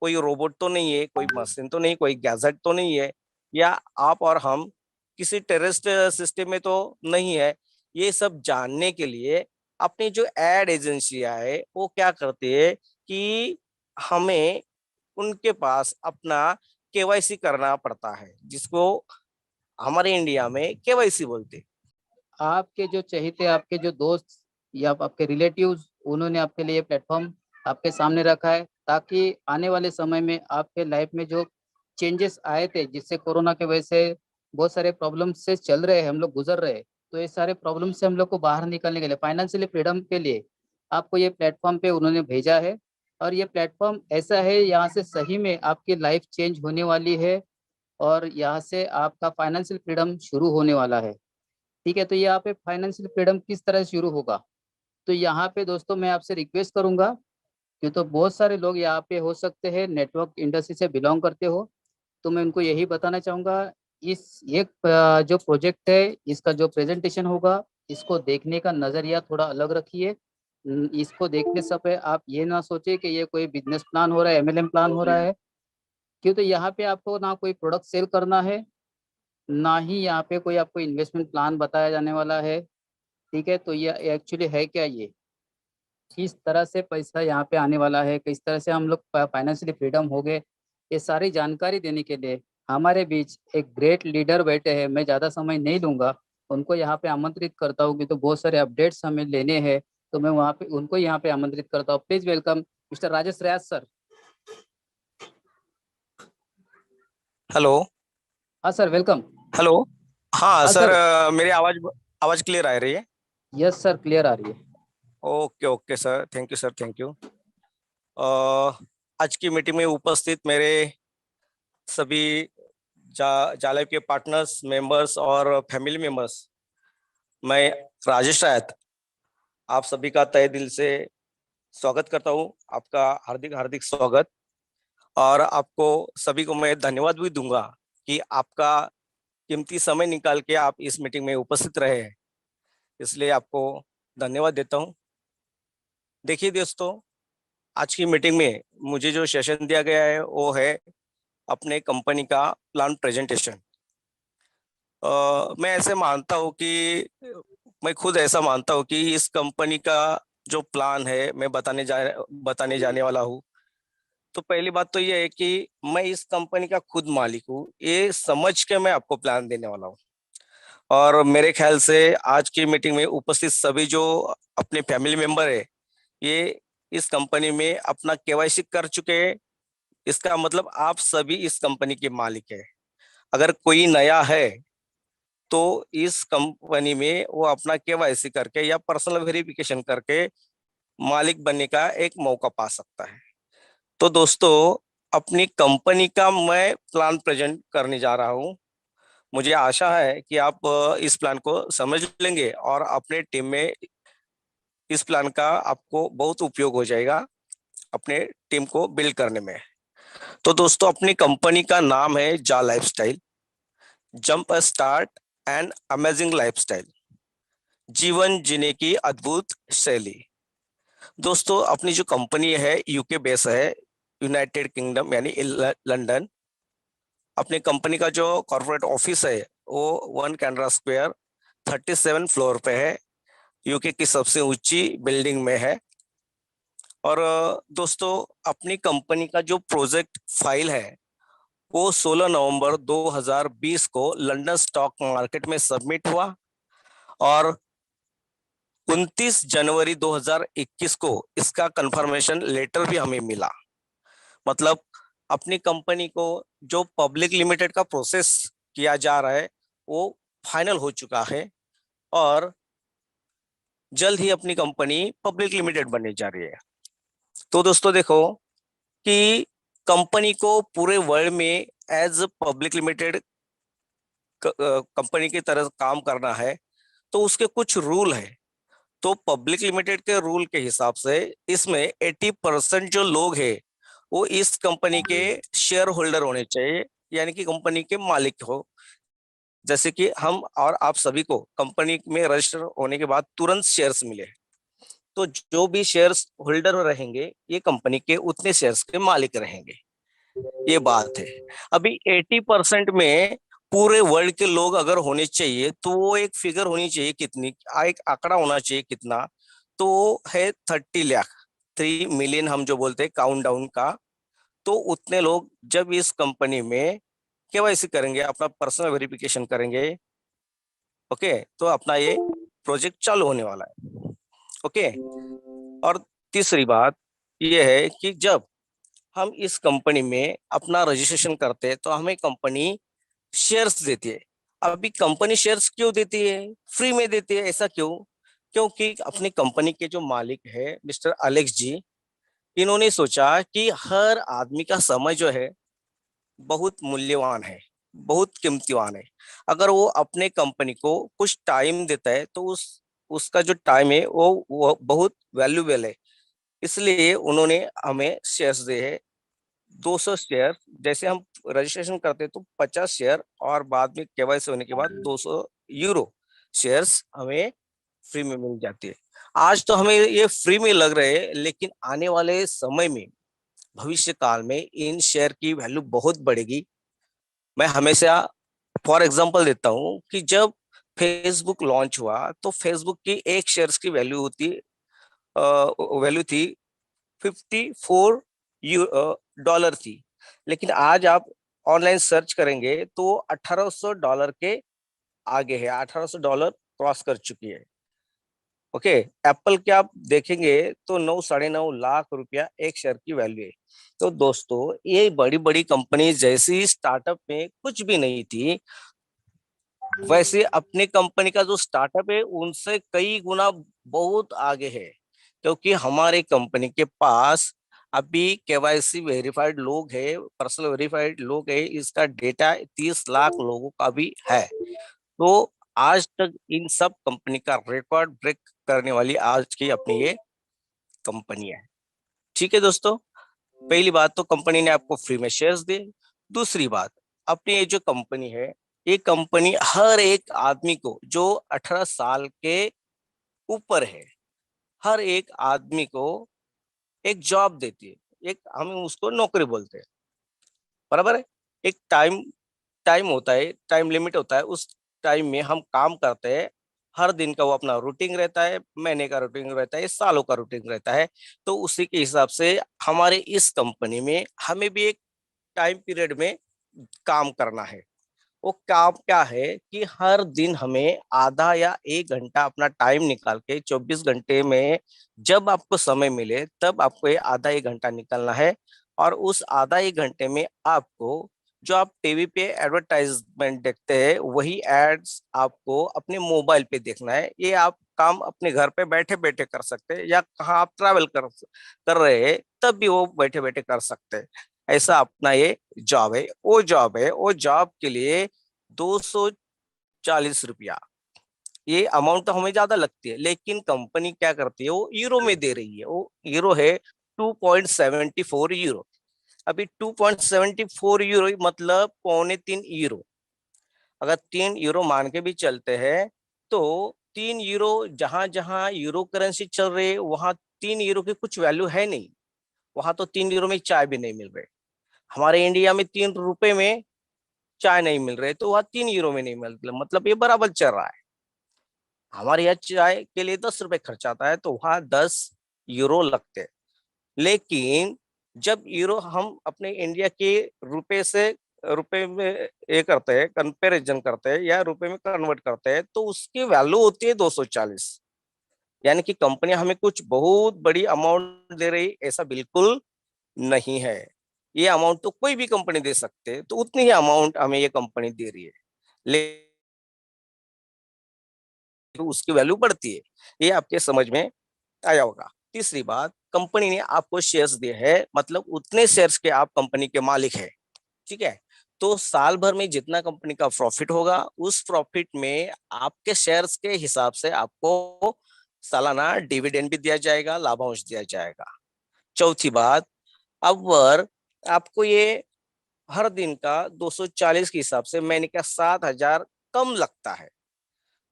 कोई रोबोट तो नहीं है, कोई मशीन तो नहीं, कोई गैजेट तो नहीं है, या आप और हम किसी टेररिस्ट सिस्टम में तो नहीं है। ये सब जानने के लिए अपनी जो एड एजेंसियां है वो क्या करती है कि हमें उनके पास अपना केवाईसी करना पड़ता है, जिसको हमारे इंडिया में केवाईसी बोलते हैं। आपके जो चहेते, आपके जो दोस्त या आपके रिलेटिव्स, उन्होंने आपके लिए प्लेटफॉर्म आपके सामने रखा है ताकि आने वाले समय में आपके लाइफ में जो चेंजेस आए थे, जिससे कोरोना के वजह से बहुत सारे प्रॉब्लम से चल रहे हैं, हम लोग गुजर रहे हैं, तो ये सारे प्रॉब्लम से हम लोग को बाहर निकलने के लिए, फाइनेंशियली फ्रीडम के लिए आपको ये प्लेटफॉर्म पे उन्होंने भेजा है। और ये प्लेटफॉर्म ऐसा है, यहाँ से सही में आपकी लाइफ चेंज होने वाली है और यहाँ से आपका फाइनेंशियल फ्रीडम शुरू होने वाला है। ठीक है, तो यहाँ पे फाइनेंशियल फ्रीडम किस तरह से शुरू होगा, तो यहाँ पे दोस्तों मैं आपसे रिक्वेस्ट करूंगा कि तो बहुत सारे लोग यहाँ पे हो सकते हैं नेटवर्क इंडस्ट्री से बिलोंग करते हो, तो मैं उनको यही बताना चाहूंगा, इस ये जो प्रोजेक्ट है, इसका जो प्रेजेंटेशन होगा, इसको देखने का नजरिया थोड़ा अलग रखिए। इसको देखने समय आप ये ना सोचे कि ये कोई बिजनेस प्लान हो रहा है, एमएलएम प्लान हो रहा है, क्यों, तो यहाँ पे आपको ना कोई प्रोडक्ट सेल करना है, ना ही यहाँ पे कोई आपको इन्वेस्टमेंट प्लान बताया जाने वाला है। ठीक है, तो ये एक्चुअली है क्या, ये किस तरह से पैसा यहाँ पे आने वाला है, किस तरह से हम लोग फाइनेंशियली फ्रीडम हो गए, ये सारी जानकारी देने के लिए हमारे बीच एक ग्रेट लीडर बैठे हैं। मैं ज़्यादा समय नहीं लूंगा, उनको यहाँ पे आमंत्रित करता हूँ कि तो बहुत सारे अपडेट्स हमें लेने हैं, तो मैं वहाँ पे उनको यहाँ पे आमंत्रित करता हूँ। Please welcome mister Rajesh Rayas sir. Hello. हाँ सर, वेलकम। हेलो। हाँ हाँ सर, सर। मेरी आवाज आवाज क्लियर आ रही है? यस सर, क्लियर आ रही है। Okay okay sir, thank you sir, thank you. आज की मीटिंग में उपस्थित मेरे सभी जालैब के पार्टनर्स, मेंबर्स और फैमिली मेंबर्स, मैं राजेश रायत आप सभी का तहे दिल से स्वागत करता हूँ। आपका हार्दिक हार्दिक स्वागत। और आपको सभी को मैं धन्यवाद भी दूंगा कि आपका कीमती समय निकाल के आप इस मीटिंग में उपस्थित रहे हैं, इसलिए आपको धन्यवाद देता हूँ। देखिए दोस्तों, आज की मीटिंग में मुझे जो सेशन दिया गया है वो है अपने कंपनी का प्लान प्रेजेंटेशन। मैं ऐसे मानता हूँ कि मैं खुद ऐसा मानता हूँ कि इस कंपनी का जो प्लान है मैं बताने जाने वाला हूँ। तो पहली बात तो ये है कि मैं इस कंपनी का खुद मालिक हूँ, ये समझ के मैं आपको प्लान देने वाला हूँ। और मेरे ख्याल से आज की मीटिंग में उपस्थित सभी जो अपने फैमिली मेंबर है, ये इस कंपनी में अपना केवाईसी कर चुके हैं। इसका मतलब आप सभी इस कंपनी के मालिक है। अगर कोई नया है तो इस कंपनी में वो अपना केवाईसी करके या पर्सनल वेरिफिकेशन करके मालिक बनने का एक मौका पा सकता है। तो दोस्तों, अपनी कंपनी का मैं प्लान प्रेजेंट करने जा रहा हूँ। मुझे आशा है कि आप इस प्लान को समझ लेंगे और अपने टीम में इस प्लान का आपको बहुत उपयोग हो जाएगा अपने टीम को बिल्ड करने में। तो दोस्तों, अपनी कंपनी का नाम है जा lifestyle, jump start and amazing lifestyle, जीवन जीने की अद्भुत शैली। दोस्तों, अपनी जो कंपनी है यूके बेस है, यूनाइटेड किंगडम यानी लंदन। अपनी कंपनी का जो कॉर्पोरेट ऑफिस है वो 1 कैनरा स्क्वायर 37 फ्लोर पे है, यूके की सबसे ऊंची बिल्डिंग में है। और दोस्तों, अपनी कंपनी का जो प्रोजेक्ट फाइल है वो 16 नवंबर 2020 को लंदन स्टॉक मार्केट में सबमिट हुआ और 29 जनवरी 2021 को इसका कंफर्मेशन लेटर भी हमें मिला। मतलब अपनी कंपनी को जो पब्लिक लिमिटेड का प्रोसेस किया जा रहा है वो फाइनल हो चुका है और जल्द ही अपनी कंपनी पब्लिक लिमिटेड बनने जा रही है। तो दोस्तों देखो कि कंपनी को पूरे वर्ल्ड में एज पब्लिक लिमिटेड कंपनी की तरह काम करना है तो उसके कुछ रूल है। तो पब्लिक लिमिटेड के रूल के हिसाब से इसमें 80% जो लोग हैं वो इस कंपनी के शेयर होल्डर होने चाहिए, यानी कि कंपनी के मालिक हो। जैसे कि हम और आप सभी को कंपनी में रजिस्टर होने के बाद तुरंत शेयर्स मिले, तो जो भी शेयर्स होल्डर रहेंगे ये कंपनी के उतने शेयर्स के मालिक रहेंगे। ये बात है। अभी 80% में पूरे वर्ल्ड के लोग अगर होने चाहिए तो वो एक फिगर होनी चाहिए कितनी, एक आंकड़ा होना चाहिए कितना, तो है 30 लाख, 3 मिलियन हम जो बोलते हैं काउंटडाउन का। तो उतने लोग जब इस कंपनी में केवाईसी करेंगे, अपना पर्सनल वेरिफिकेशन करेंगे, ओके, तो अपना ये प्रोजेक्ट चालू होने वाला है। ओके। और तीसरी बात ये है कि जब हम इस कंपनी में अपना रजिस्ट्रेशन करते हैं तो हमें कंपनी शेयर्स देती है। अभी कंपनी शेयर्स क्यों देती है, फ्री में देती है, ऐसा क्यों? क्योंकि अपनी कंपनी के जो मालिक है मिस्टर अलेक्स जी, इन्होंने सोचा कि हर आदमी का समय जो है बहुत मूल्यवान है, बहुत कीमतीवान है। अगर वो अपने कंपनी को कुछ टाइम देता है तो उसका जो टाइम है वो बहुत वैल्यूबल है। इसलिए उन्होंने हमें शेयर्स दिए हैं, 200 शेयर। जैसे हम रजिस्ट्रेशन करते हैं तो 50 शेयर, और बाद में केवाईसी होने के बाद 200 यूरो शेयर्स हमें फ्री में मिल जाती है। आज तो हमें ये फ्री में लग रहे हैं, लेकिन आने वाले समय में, भविष्य काल में इन शेयर की वैल्यू बहुत बढ़ेगी। मैं हमेशा फॉर एग्जांपल देता हूँ कि जब फेसबुक लॉन्च हुआ तो फेसबुक की एक शेयर्स की वैल्यू थी 54 डॉलर थी। लेकिन आज आप ऑनलाइन सर्च करेंगे तो $1800 के आगे है, $1800 क्रॉस कर चुकी है। ओके। एप्पल के आप देखेंगे तो 9 साढ़े 9 लाख रुपया एक शेयर की वैल्यू है। तो दोस्तों, ये बड़ी बड़ी कंपनी जैसी स्टार्टअप में कुछ भी नहीं थी, वैसे अपनी कंपनी का जो स्टार्टअप है उनसे कई गुना बहुत आगे है। क्योंकि हमारे कंपनी के पास अभी केवाईसी वेरीफाइड लोग है, पर्सनल वेरीफाइड लोग है, इसका डेटा 30 लाख लोगों का भी है। तो आज तक इन सब कंपनी का रिकॉर्ड ब्रेक करने वाली आज की अपनी ये कंपनी है। ठीक है दोस्तों, पहली बात तो कंपनी ने आपको फ्री में शेयर्स दिए। दूसरी बात, अपनी ये जो कंपनी है, ये कंपनी हर एक आदमी को जो 18 साल के ऊपर है, हर एक आदमी को एक जॉब देती है। एक हम उसको नौकरी बोलते हैं, बराबर है। एक टाइम टाइम होता है, टाइम लिमिट होता है, उस टाइम में हम काम करते हैं। हर दिन का वो अपना रूटीन रहता है, महीने का रूटीन रहता है, सालों का रूटीन रहता है। तो उसी के हिसाब से हमारे इस कंपनी में हमें भी एक टाइम पीरियड में काम करना है। वो काम क्या है कि हर दिन हमें आधा या 1 घंटा अपना टाइम निकाल के, 24 घंटे में जब आपको समय मिले तब आपको ये आधा 1 घंटा निकालना है। और उस आधा 1 घंटे में आपको, जो आप टीवी पे एडवर्टाइजमेंट देखते हैं, वही एड्स आपको अपने मोबाइल पे देखना है। ये आप काम अपने घर पे बैठे बैठे कर सकते हैं, या कहाँ आप ट्रैवल कर रहे हैं तब भी वो बैठे बैठे कर सकते हैं। ऐसा अपना ये जॉब है। वो जॉब है, वो जॉब के लिए 240 रुपया, ये अमाउंट तो हमें ज्यादा लगती है, लेकिन कंपनी क्या करती है, वो यूरो में दे रही है। वो यूरो है 2.74 यूरो। अभी 2.74 यूरो मतलब 3.25 यूरो। अगर 3 यूरो मान के भी चलते हैं तो 3 यूरो, जहां जहां यूरो करेंसी चल रही है वहां 3 यूरो की कुछ वैल्यू है नहीं। वहां तो 3 यूरो में चाय भी नहीं मिल रही। हमारे इंडिया में 3 रुपए में चाय नहीं मिल रहे तो वहाँ 3 यूरो में नहीं मिल रहे, मतलब ये बराबर चल रहा है। हमारे यहाँ चाय के लिए 10 रुपए खर्च आता है तो वहाँ 10 यूरो लगते हैं। लेकिन जब यूरो हम अपने इंडिया के रुपए से रुपए में ये करते हैं, कंपेरिजन करते हैं या रुपए में कन्वर्ट करते हैं, तो उसकी वैल्यू होती है 240। यानी कि कंपनी हमें कुछ बहुत बड़ी अमाउंट दे रही, ऐसा बिल्कुल नहीं है। ये अमाउंट तो कोई भी कंपनी दे सकते हैं, तो उतनी ही अमाउंट हमें ये कंपनी दे रही है, लेकिन उसकी वैल्यू बढ़ती है। ये आपके समझ में आया होगा। तीसरी बात, कंपनी ने आपको शेयर्स दिए हैं, मतलब उतने शेयर्स के आप कंपनी के मालिक है। ठीक है। तो साल भर में जितना कंपनी का प्रॉफिट होगा, उस प्रॉफिट में आपके शेयर्स के हिसाब से आपको सालाना डिविडेंड भी दिया जाएगा, लाभांश दिया जाएगा। चौथी बात, अब आपको ये हर दिन का 240 के हिसाब से महीने का 7,000 कम लगता है।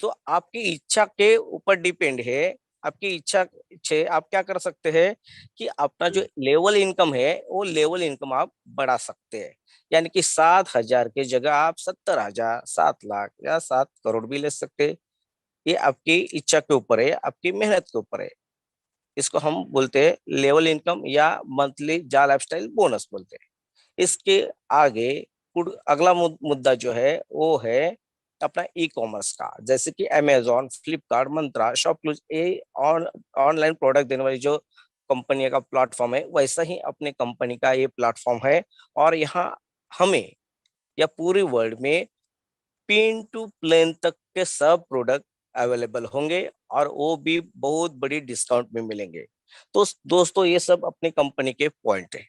तो आपकी इच्छा के ऊपर डिपेंड है आपकी इच्छा छे आप क्या कर सकते हैं कि अपना जो लेवल इनकम है वो लेवल इनकम आप बढ़ा सकते हैं। यानी कि 7,000 की जगह आप 70,000, 7 लाख या 7 करोड़ भी ले सकते हैं। ये आपकी इच्छा के ऊपर है, आपकी मेहनत के ऊपर है। इसको हम बोलते हैं लेवल इनकम या मंथली जा लाइफस्टाइल बोनस बोलते हैं। इसके आगे अगला मुद्दा जो है वो है अपना ई कॉमर्स का, जैसे कि अमेजोन, फ्लिपकार्ट, मंत्रा, शॉपक्लूज, ये ऑनलाइन प्रोडक्ट देने वाली जो कंपनी का प्लेटफॉर्म है, वैसा ही अपने कंपनी का ये प्लेटफॉर्म है। और यहाँ हमें या पूरी वर्ल्ड में पिन टू प्लेन तक के सब प्रोडक्ट अवेलेबल होंगे और वो भी बहुत बड़ी डिस्काउंट में मिलेंगे। तो दोस्तों ये सब अपनी कंपनी के पॉइंट है।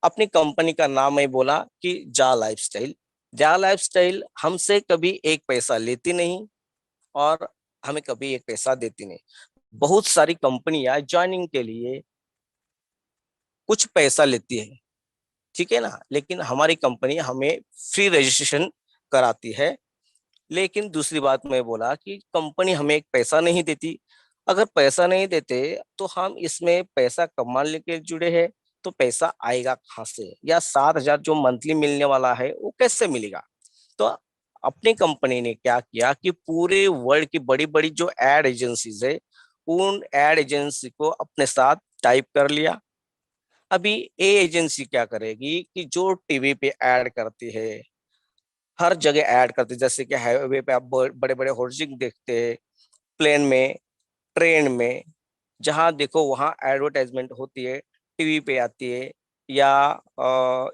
अपनी कंपनी का नाम है बोला कि जा लाइफस्टाइल। जा लाइफस्टाइल हमसे कभी एक पैसा लेती नहीं और हमें कभी एक पैसा देती नहीं। बहुत सारी कंपनियां ज्वाइनिंग के लिए कुछ पैसा लेती है, ठीक है ना, लेकिन हमारी कंपनी हमें फ्री रजिस्ट्रेशन कराती है। लेकिन दूसरी बात मैं बोला कि कंपनी हमें एक पैसा नहीं देती। अगर पैसा नहीं देते तो हम इसमें पैसा कमाने लेके जुड़े हैं, तो पैसा आएगा कहाँ से, या 7,000 जो मंथली मिलने वाला है वो कैसे मिलेगा। तो अपनी कंपनी ने क्या किया कि पूरे वर्ल्ड की बड़ी बड़ी जो एड एजेंसीज है, उन एड एजेंसी को अपने साथ टाइप कर लिया। अभी ये एजेंसी क्या करेगी कि जो टीवी पे ऐड करती है, हर जगह ऐड करते हैं, जैसे कि हाईवे पे आप बड़े बड़े होर्डिंग देखते हैं, प्लेन में, ट्रेन में, जहां देखो वहां एडवर्टाइजमेंट होती है, टीवी पे आती है या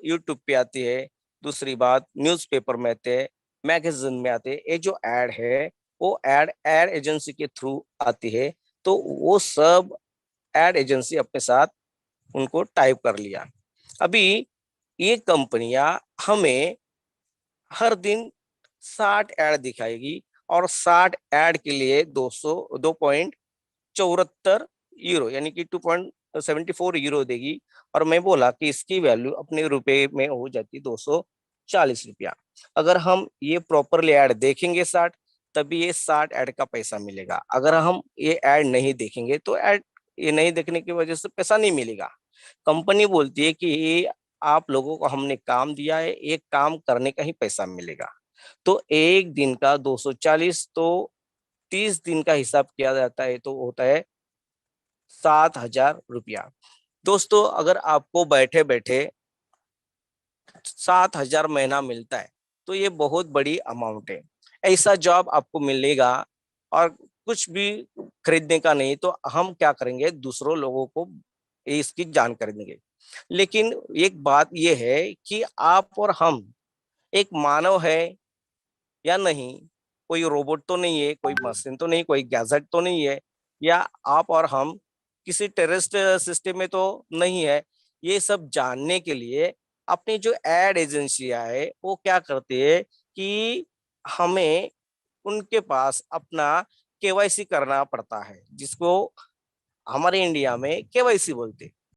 यूट्यूब पे आती है। दूसरी बात न्यूज़पेपर में आते हैं, मैगजीन में आते हैं। ये जो ऐड है वो ऐड एड एजेंसी के थ्रू आती है। तो वो सब एड एजेंसी अपने साथ उनको टाइप कर लिया। अभी ये कंपनियां हमें हर दिन 60 ऐड दिखाएगी और 60 ऐड के लिए 2.74 यूरो यानी कि 2.74 यूरो देगी। और मैं बोला कि इसकी वैल्यू अपने रुपए में हो जाती 240 रुपया। अगर हम ये प्रॉपरली ऐड देखेंगे 60, तभी ये 60 ऐड का पैसा मिलेगा। अगर हम ये ऐड नहीं देखेंगे तो ऐड ये नहीं देखने की वजह से पैसा नहीं मिलेगा। कंपनी बोलती है कि ये आप लोगों को हमने काम दिया है, एक काम करने का ही पैसा मिलेगा। तो एक दिन का 240, तो 30 दिन का हिसाब किया जाता है तो होता है 7,000 रुपया। दोस्तों अगर आपको बैठे बैठे 7,000 महीना मिलता है तो ये बहुत बड़ी अमाउंट है। ऐसा जॉब आपको मिलेगा और कुछ भी खरीदने का नहीं, तो हम क्या करेंगे, दूसरों लोगों को इसकी जानकारी देंगे। लेकिन एक बात यह है कि आप और हम एक मानव है या नहीं, कोई रोबोट तो नहीं है, कोई मशीन तो नहीं, कोई गैजेट तो नहीं है, या आप और हम किसी टेररिस्ट सिस्टम में तो नहीं है। ये सब जानने के लिए अपनी जो एड एजेंसियां है वो क्या करती है कि हमें उनके पास अपना केवाईसी करना पड़ता है, जिसको हमारे इंडिया में केवाईसी बोलते हैं।